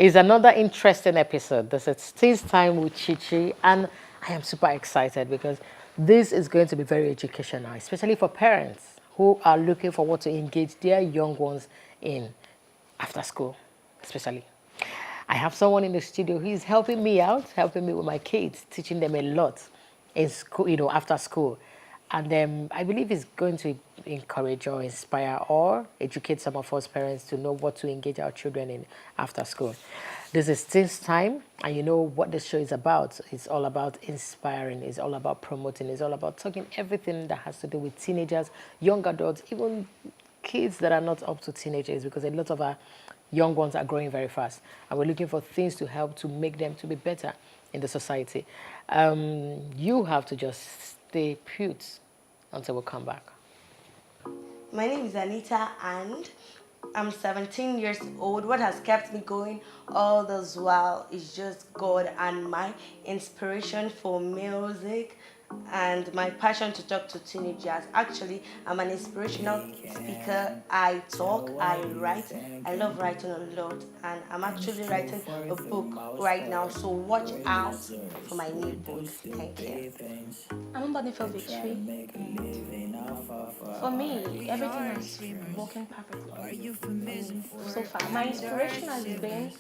It's another interesting episode. This is Teens Time with Chichi, and I am super excited because this is going to be very educational, especially for parents who are looking for what to engage their young ones in after school, especially. I have someone in the studio who is helping me out, helping me with my kids, teaching them a lot in school, after school. And I believe it's going to encourage or inspire or educate some of us parents to know what to engage our children in after school. This is Teens Time, and you know what this show is about. It's all about inspiring, it's all about promoting, it's all about talking everything that has to do with teenagers, young adults, even kids that are not up to teenagers, because a lot of our young ones are growing very fast, and we're looking for things to help to make them to be better in the society. You have to just stay put until we come back. My name is Anita and I'm 17 years old. What has kept me going all this while is just God and my inspiration for music and my passion to talk to teenagers. Actually, I'm an inspirational speaker. I talk, I write. I love writing a lot, and I'm actually writing a book right now. So watch out for my new book. Thank you. I'm somebody for victory. For me, everything has working perfectly so far. My inspiration has been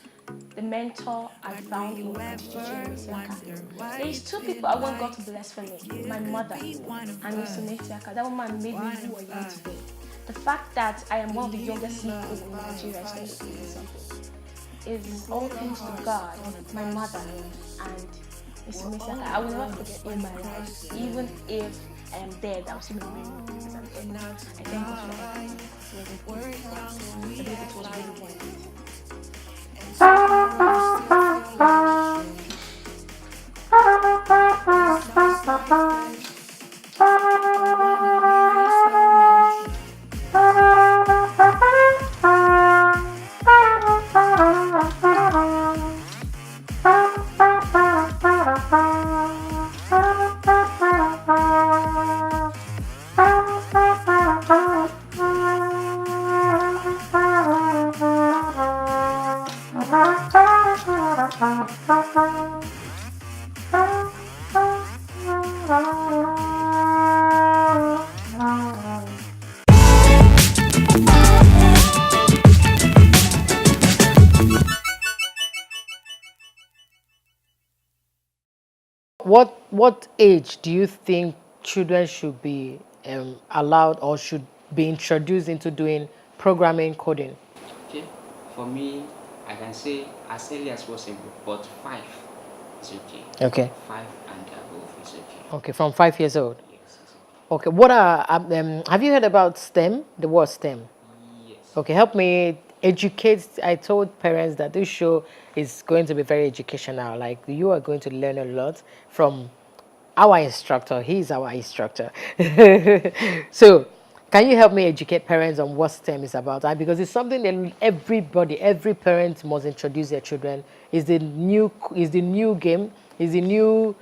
the mentor I found in Chichi Misiaka. There's two people I want God to bless for me. My mother and Mr. Misiaka. That woman made me who I am today. The fact that I am one of the youngest people in Nigeria is all thanks to God, my mother, and Mr. Misiaka. I will never forget in my life, even if I am dead, I'll still remember because I'm dead. I thank God for everything. I believe it was really worth What age do you think children should be allowed or should be introduced into doing programming coding? Okay, for me, I can say as early as possible, but 5 is okay. Okay. 5 and above is okay. Okay, from 5 years old. Yes, it's Okay, what are have you heard about STEM? The word STEM. okay. Yes. Okay, help me educate. I told parents that this show is going to be very educational. Like you are going to learn a lot from our instructor. He's our instructor. So, can you help me educate parents on what STEM is about? Because it's something that every parent must introduce their children. Is the new game. Is the new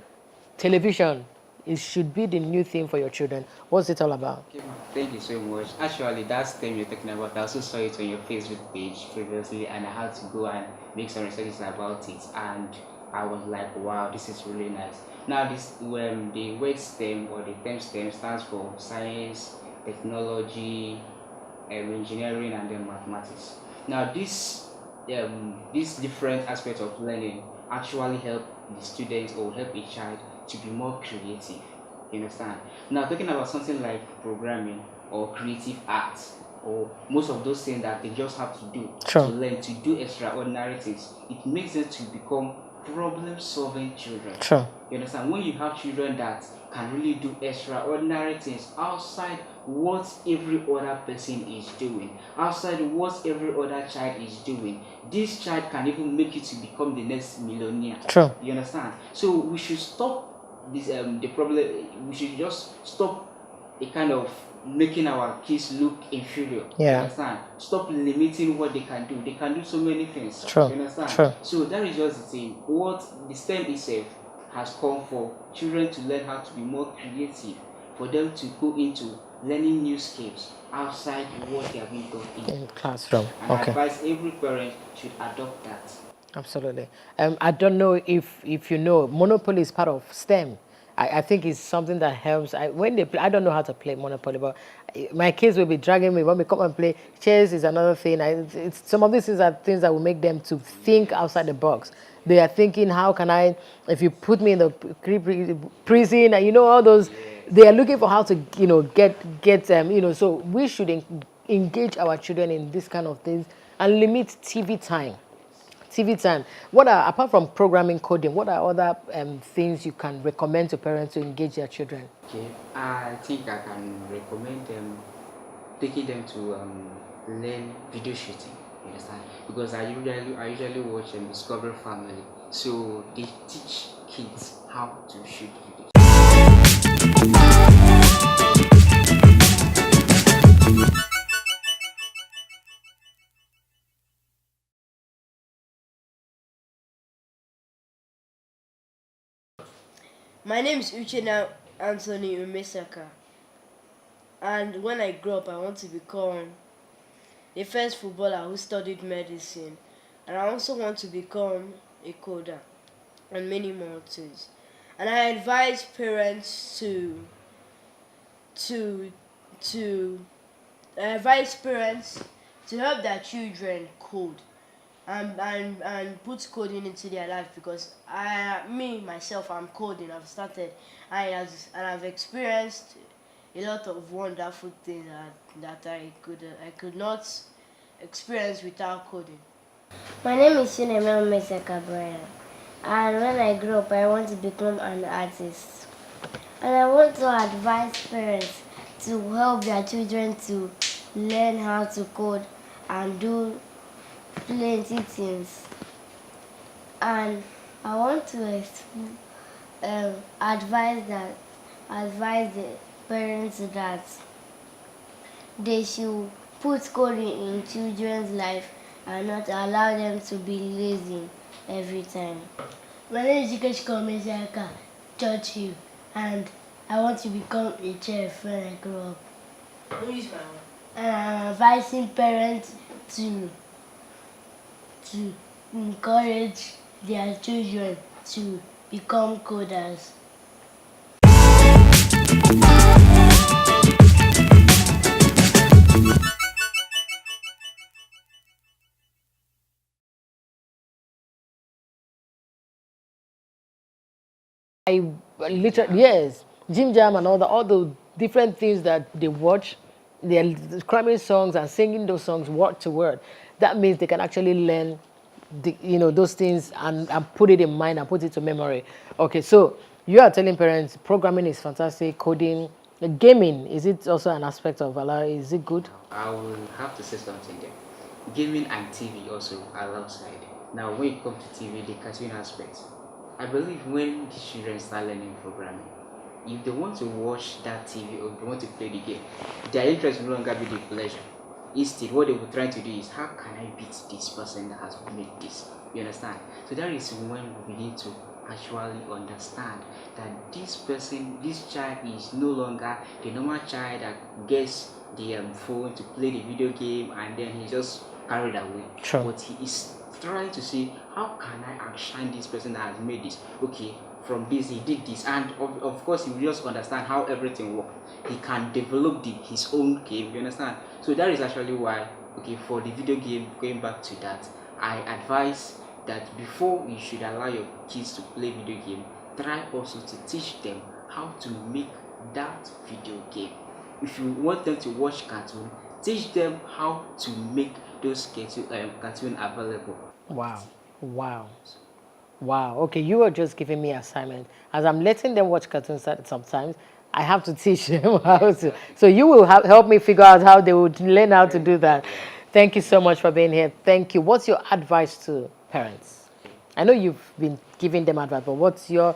television. It should be the new thing for your children. What's it all about? Okay, ma'am. Thank you so much. Actually, that STEM you're talking about, I also saw it on your Facebook page previously, and I had to go and make some researches about it. And I was like, wow, this is really nice. Now, this the word STEM or the term STEM stands for science, technology, engineering, and then mathematics. Now, this different aspect of learning actually help the student or help a child to be more creative. You understand? Now, talking about something like programming or creative arts, or most of those things that they just have to do Sure. to learn to do extraordinary things, it makes them to become problem-solving children. Sure. You understand? When you have children that can really do extraordinary things outside what every other person is doing, outside what every other child is doing, this child can even make you to become the next millionaire. Sure. You understand? So we should stop this the problem. We should just stop a kind of making our kids look inferior. Yeah. You understand? Stop limiting what they can do. They can do so many things. True. You understand? True. So that is just the thing. What the STEM itself has come for children to learn how to be more creative, for them to go into learning new skills outside what they have been taught in In classroom. and Okay. I advise every parent should adopt that. Absolutely. I don't know if you know, Monopoly is part of STEM. I think it's something that helps. When they play, I don't know how to play Monopoly, but my kids will be dragging me when we come and play. Chess is another thing. Some of these things are things that will make them to think outside the box. They are thinking, how can I, if you put me in the prison, and all those, they are looking for how to, get, so we should engage our children in this kind of things and limit TV time. TV time. What are, apart from programming, coding, what are other things you can recommend to parents to engage their children? Okay, I think I can recommend them taking them to learn video shooting. You understand? Because I usually watch Discovery Family, so they teach kids how to shoot videos. My name is Uchenna Anthony Umesaka, and when I grow up, I want to become the first footballer who studied medicine, and I also want to become a coder, and many more things. And I advise parents to to I advise parents to help their children code and put coding into their life, because me myself, I'm coding. I've started, and I've experienced a lot of wonderful things that I could not experience without coding. My name is Shinemel Meseka Brian, and when I grow up, I want to become an artist. And I want to advise parents to help their children to learn how to code and do plenty things. And I want to advise the parents that they should put coding in children's life and not allow them to be lazy every time. My name is Ikechukwu Omezaka Churchill, and I want to become a chef when I grow up. And I'm advising parents to encourage their children to become coders. I literally, yes, Jim Jam and all the different things that they watch, they're cramming songs and singing those songs word to word. That means they can actually learn those things and put it in mind and put it to memory. Okay, so you are telling parents programming is fantastic, coding, gaming, is it also an aspect of Allah? Is it good? I will have to say something there. Gaming and TV also are outside. Now, when it comes to TV, the cartoon aspect, I believe when the children start learning programming, if they want to watch that TV or they want to play the game, their interest will no longer be the pleasure. Instead, what they will try to do is, how can I beat this person that has made this? You understand? So that is when we begin to actually understand that this person, this child is no longer the normal child that gets the phone to play the video game and then he just carried away. Sure. But he is trying to see, how can I outshine this person that has made this? Okay, from this he did this, and of course he will just understand how everything works. He can develop his own game, you understand? So that is actually why, okay, for the video game, going back to that, I advise that before you should allow your kids to play video game, try also to teach them how to make that video game. If you want them to watch cartoon, teach them how to make those cartoon available. Wow. Okay, you are just giving me assignment. As I'm letting them watch cartoons sometimes, I have to teach them how to. So you will help me figure out how they would learn how to do that. Thank you so much for being here. Thank you. What's your advice to parents? I know you've been giving them advice, but what's your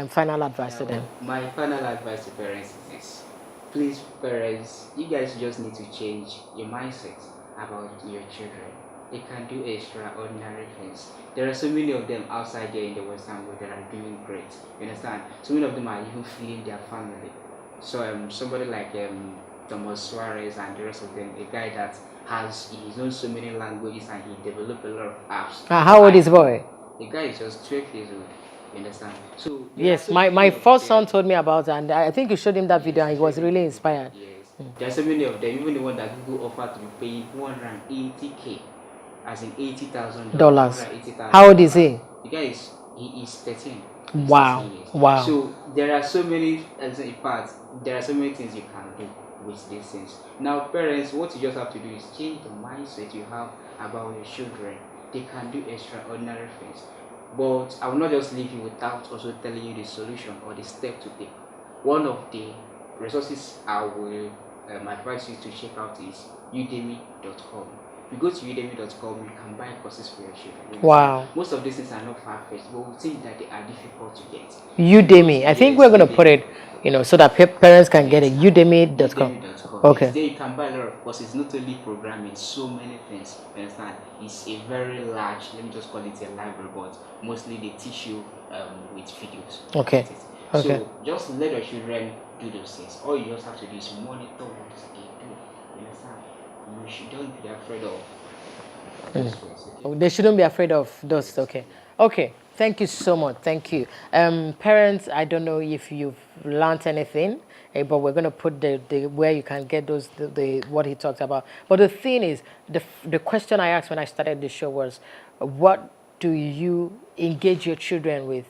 final advice to them? My final advice to parents is this. Please, parents, you guys just need to change your mindset about your children. They can do extraordinary things. There are so many of them outside there in the Western world that are doing great. You understand? So many of them are even feeding their family. So somebody like Thomas Suarez and the rest of them, a guy that he knows so many languages and he developed a lot of apps. How old is the boy? The guy is just 12 years old. You understand? So Yes, my first son told me about it, and I think you showed him that video, and he was really inspired. Yes, there are so many of them. Even the one that Google offered to be paying 180K, as in $80,000. How old is he? The guy is 13. Wow, 13 years. wow. So there are so many, in fact, there are so many things you can do with these things. Now, parents, what you just have to do is change the mindset you have about your children. They can do extraordinary things. But I will not just leave you without also telling you the solution or the step to take. One of the resources I will advise you to check out is udemy.com. If you go to udemy.com, you can buy courses for your children. Wow. Most of these things are not far-fetched, but we think that they are difficult to get. Udemy. I think we're going to put it, so that parents can get it. Udemy.com. Okay. There you can buy a lot of courses, not only programming, so many things. You understand? It's a very large, let me just call it a library, but mostly they teach you with videos. Okay. Okay. So just let your children do those things. All you just have to do is monitor what they do. You understand? You shouldn't be afraid of those things. Okay? They shouldn't be afraid of those. Okay. Okay. Thank you so much. Thank you. Parents, I don't know if you've learned anything, but we're going to put the where you can get those, what he talked about. But the thing is, the question I asked when I started the show was, what do you engage your children with?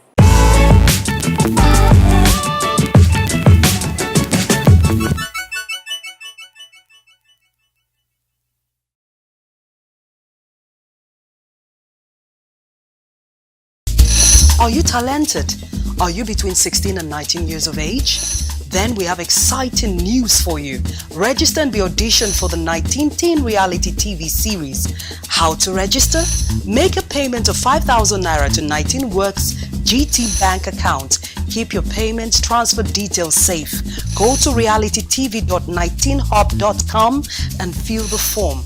Are you talented? Are you between 16 and 19 years of age? Then we have exciting news for you. Register and be auditioned for the 19 Teen Reality TV series. How to register? Make a payment of 5,000 Naira to 19 Works GT Bank account. Keep your payments transfer details safe. Go to realitytv.19hub.com and fill the form.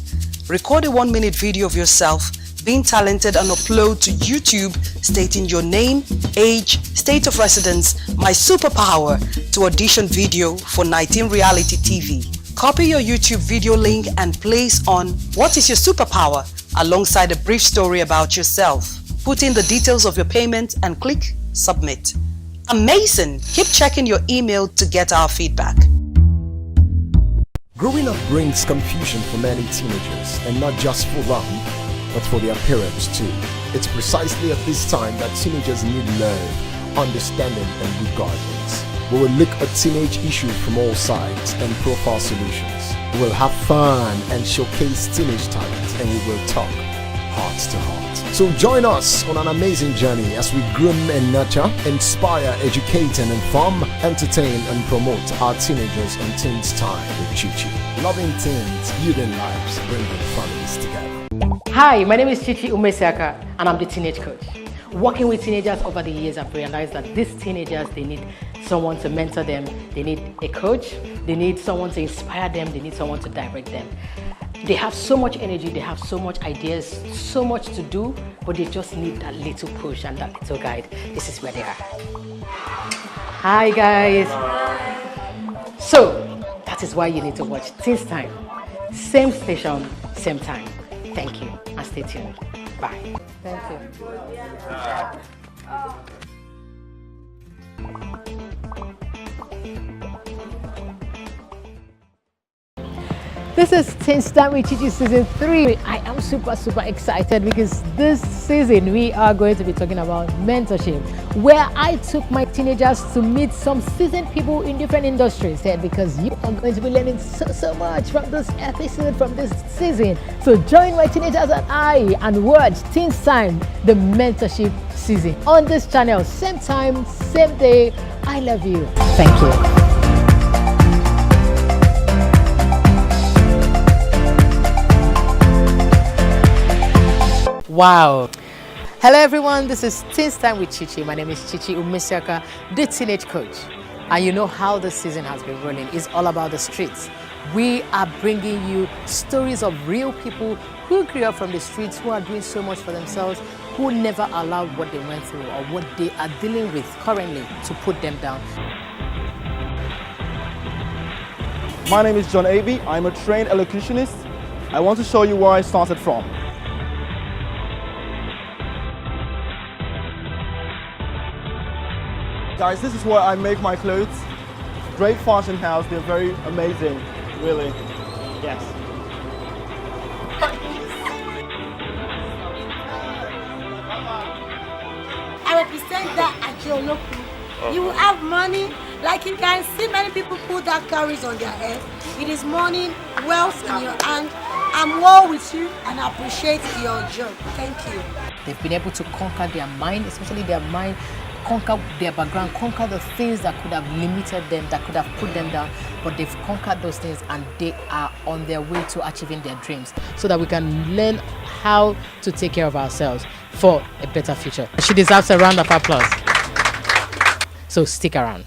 Record a 1-minute video of yourself being talented and upload to YouTube stating your name, age, state of residence, my superpower to audition video for 19 Reality TV. Copy your YouTube video link and place on what is your superpower alongside a brief story about yourself. Put in the details of your payment and click submit. Amazing! Keep checking your email to get our feedback. Growing up brings confusion for many teenagers, and not just for them, but for their parents too. It's precisely at this time that teenagers need love, understanding, and good guidance. We will look at teenage issues from all sides and profile solutions. We will have fun and showcase teenage talent, and we will talk heart to heart. So join us on an amazing journey as we groom and nurture, inspire, educate and inform, entertain and promote our teenagers on Teens Time with Chichi. Loving teens, building lives, bringing families together. Hi, my name is Chichi Umesiaka, and I'm the teenage coach. Working with teenagers over the years, I've realized that these teenagers, they need someone to mentor them, they need a coach, they need someone to inspire them, they need someone to direct them. They have so much energy, they have so much ideas, so much to do, but they just need that little push and that little guide. This is where they are. Hi guys. So, that is why you need to watch Teens Time. Same station, same time. Thank you, and stay tuned. Bye. Thank you. This is Teens Time with Chichi Season 3. I am super excited because this season we are going to be talking about mentorship, where I took my teenagers to meet some seasoned people in different industries here, because you are going to be learning so much from this episode, from this season. So join my teenagers and I and watch Teens Time, the mentorship season on this channel. Same time, same day. I love you. Thank you. Wow. Hello everyone, this is Teens Time with Chichi. My name is Chichi Umesiaka, the teenage coach. And you know how this season has been running. It's all about the streets. We are bringing you stories of real people who grew up from the streets, who are doing so much for themselves, who never allowed what they went through or what they are dealing with currently to put them down. My name is John Avey. I'm a trained elocutionist I want to show you where I started from. Guys, this is where I make my clothes. Great fashion house, they're very amazing, really. Yes. I represent that at Akioloku. You will have money, like you can see many people put that carries on their head. It is money, wealth in your hand. I'm well with you and I appreciate your job. Thank you. They've been able to conquer their mind, especially their mind, conquer their background, conquer the things that could have limited them, that could have put them down, but they've conquered those things and they are on their way to achieving their dreams so that we can learn how to take care of ourselves for a better future. She deserves a round of applause. So stick around.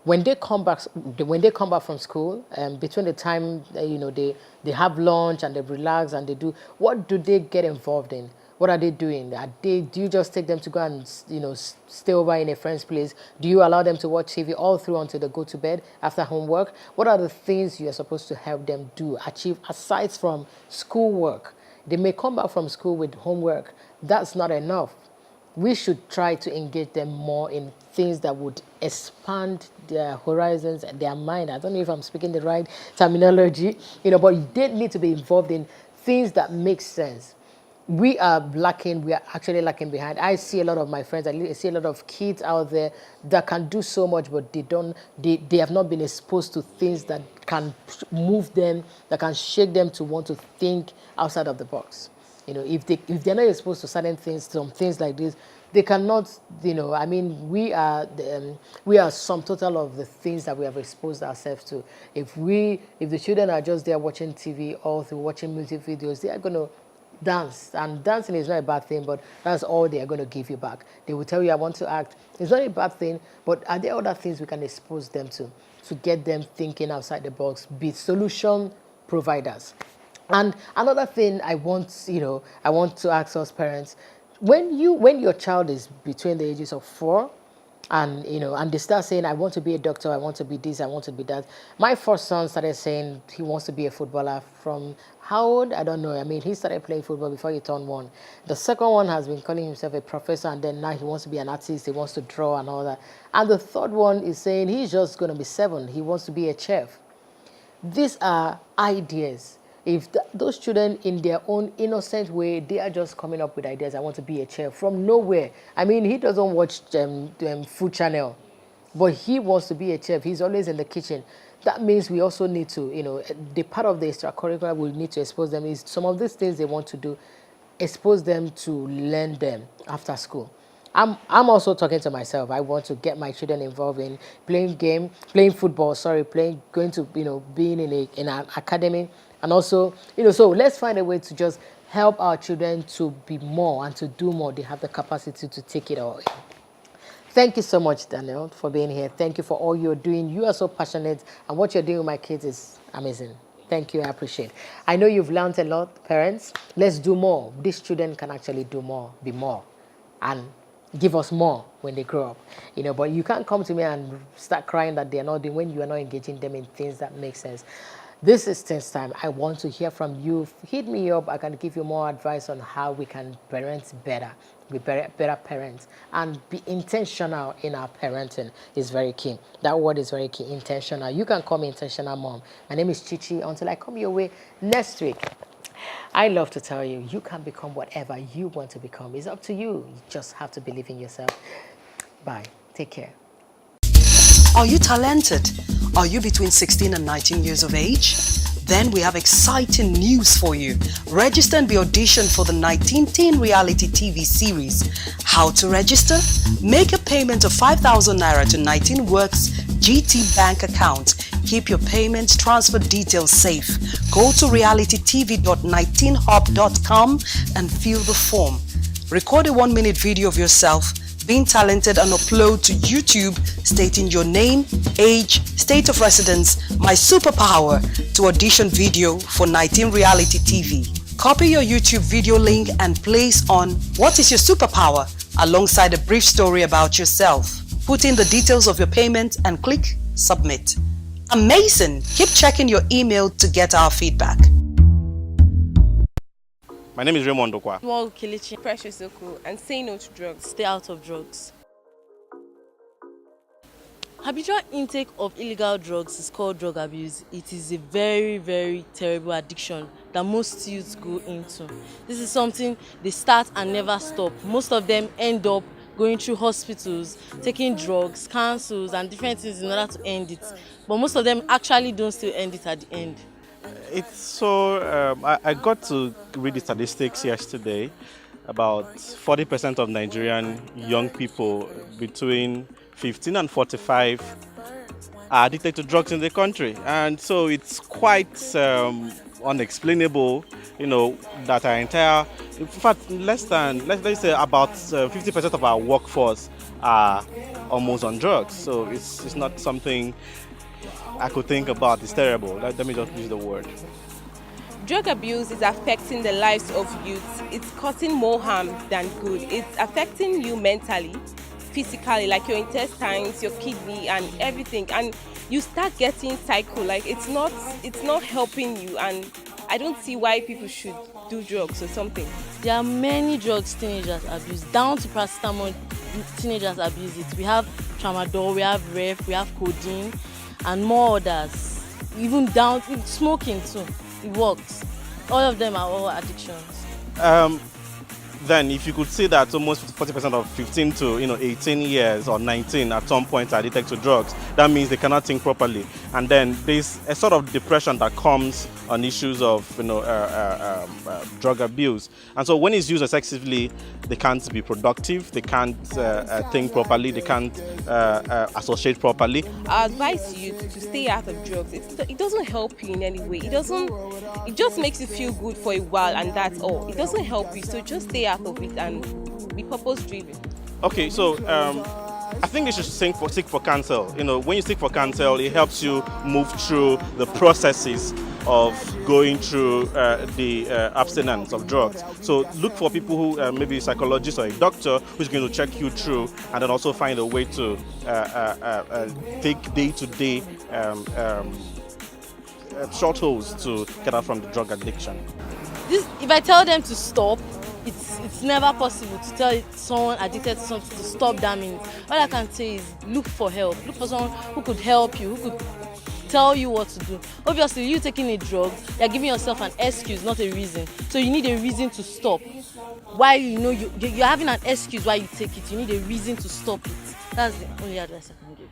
When they come back from school, between the time they have lunch and they relax and they do, what do they get involved in? What are they doing? Do you just take them to go and stay over in a friend's place? Do you allow them to watch TV all through until they go to bed after homework? What are the things you are supposed to help them do, achieve aside from schoolwork? They may come back from school with homework. That's not enough. We should try to engage them more in things that would expand their horizons and their mind. I don't know if I'm speaking the right terminology, but they need to be involved in things that make sense. We are actually lacking behind. I see a lot of my friends, I see a lot of kids out there that can do so much, but they have not been exposed to things that can move them, that can shake them to want to think outside of the box. If they're not exposed to certain things, some things like this, they cannot, we are sum total of the things that we have exposed ourselves to. If the children are just there watching TV or through watching music videos, they are going to dance. And dancing is not a bad thing, but that's all they are going to give you back. They will tell you, I want to act. It's not a bad thing, but are there other things we can expose them to get them thinking outside the box, be solution providers? And another thing I want to ask us parents, when your child is between the ages of 4 and they start saying, I want to be a doctor, I want to be this, I want to be that. My first son started saying he wants to be a footballer from how old? I don't know. He started playing football before he turned 1. The second one has been calling himself a professor, and then now he wants to be an artist, he wants to draw and all that. And the third one is saying he's just going to be 7, he wants to be a chef. These are ideas. If those children, in their own innocent way, they are just coming up with ideas, I want to be a chef, from nowhere. He doesn't watch Food Channel, but he wants to be a chef. He's always in the kitchen. That means we also need to, the part of the extracurricular we need to expose them is some of these things they want to do, expose them to learn them after school. I'm also talking to myself. I want to get my children involved in playing football, going to, being in an academy. And also, so let's find a way to just help our children to be more and to do more. They have the capacity to take it all in. Thank you so much, Daniel, for being here. Thank you for all you're doing. You are so passionate, and what you're doing with my kids is amazing. Thank you, I appreciate it. I know you've learned a lot, parents. Let's do more. These children can actually do more, be more, and give us more when they grow up. But you can't come to me and start crying that they're not doing when you are not engaging them in things that make sense. This is Things Time. I want to hear from you. Hit me up. I can give you more advice on how we can parent better, be better parents, and be intentional in our parenting is very key. That word is very key, intentional. You can call me Intentional Mom. My name is Chichi. Until I come your way next week, I love to tell you, you can become whatever you want to become. It's up to you. You just have to believe in yourself. Bye. Take care. Are you talented? Are you between 16 and 19 years of age? Then we have exciting news for you. Register and be auditioned for the 19teen reality TV series. How to register? Make a payment of 5,000 Naira to 19Works GT Bank account. Keep your payment transfer details safe. Go to realitytv.19hub.com and fill the form. Record a 1-minute video of yourself being talented and upload to YouTube stating your name, age, state of residence, my superpower to audition video for 19 Reality TV. Copy your YouTube video link and place on "What is your superpower?" alongside a brief story about yourself. Put in the details of your payment and click Submit. Amazing! Keep checking your email to get our feedback. My name is Raymond Okwa. Small Kilichi, Precious Oku, and say no to drugs. Stay out of drugs. Habitual intake of illegal drugs is called drug abuse. It is a very, very terrible addiction that most youths go into. This is something they start and never stop. Most of them end up going through hospitals, taking drugs, counsels, and different things in order to end it. But most of them actually don't still end it at the end. It's so, I got to read the statistics yesterday. About 40% of Nigerian young people between 15 and 45 are addicted to drugs in the country. And so it's quite unexplainable, you know, that our entire, in fact, let's say about 50% of our workforce are almost on drugs. So it's not something I could think about. It's terrible. Let me just use the word. Drug abuse is affecting the lives of youth. It's causing more harm than good. It's affecting you mentally, physically, like your intestines, your kidney, and everything. And you start getting cycle. Like it's not helping you. And I don't see why people should do drugs or something. There are many drugs teenagers abuse. Down to paracetamol, teenagers abuse it. We have tramadol, we have ref, we have codeine, and more others. Even down to smoking too. It works. All of them are all addictions. Then if you could say that almost 40% of 15 to 18 years or 19 at some point are addicted to drugs, that means they cannot think properly. And then there's a sort of depression that comes on issues of drug abuse. And so when it's used excessively, they can't be productive, they can't think properly, they can't associate properly. I advise you to stay out of drugs. It doesn't help you in any way. It just makes you feel good for a while, and that's all. It doesn't help you, so just stay out of it and be purpose-driven. Okay, so I think they should seek for counsel. When you seek for counsel, it helps you move through the processes of going through the abstinence of drugs. So look for people who maybe a psychologist or a doctor who's going to check you through, and then also find a way to take day-to-day short holds to get out from the drug addiction. If I tell them to stop, it's never possible to tell someone addicted to something to stop that minute. All I can say is look for help. Look for someone who could help you, who could tell you what to do. Obviously, you taking a drug, you're giving yourself an excuse, not a reason. So you need a reason to stop. Why you're having an excuse why you take it, you need a reason to stop it. That's the only advice I can give.